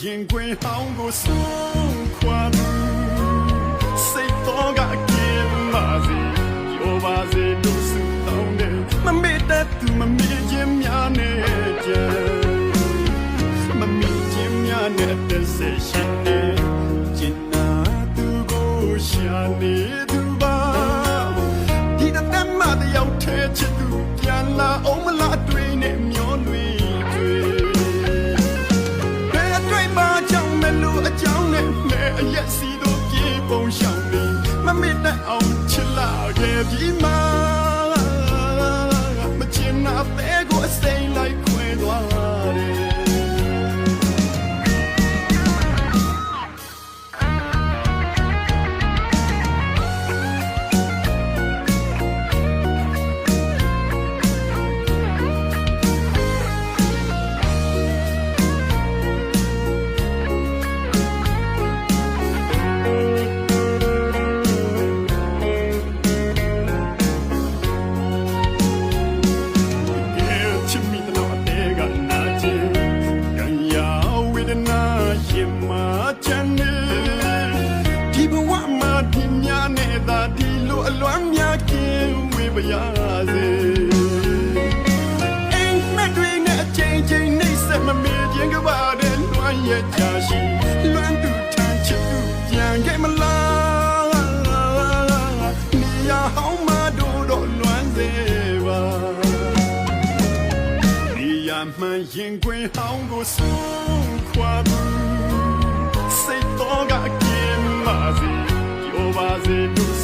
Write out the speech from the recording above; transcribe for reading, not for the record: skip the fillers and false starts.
ရင်ခွင်ဟောင်းကိုဆုံးခွာသူစိတ်တော်ကကင်းပါစေရောပါစေတို့စုတောင်းတယ်မမေ့တတ်သူမမေ့ခြင်းများနဲ့ကြံမမေ့ခြင်းများနဲ့တစ်ဆက်ရှိနေကျင်နာသူကိုရှာနေသူပါဒီတတ်မှတယောက်ထဲချစ်သူပြန်လာအောင်မလားတွေ့နေမျောလွေအရက်စီတို့ပြေပုံရှောင်နေမမေ့တတ်အောင်ချစ်လာခဲ့ပြီမှာမချင်နာတဲ့ကိုအစိမ်းလိုက်ခွဲသွားတယ်ရင်ခွင်ဟောင်းကိုဆုံးခွာသူစိတ်တော်ကကင်းပါစေရောပါစေ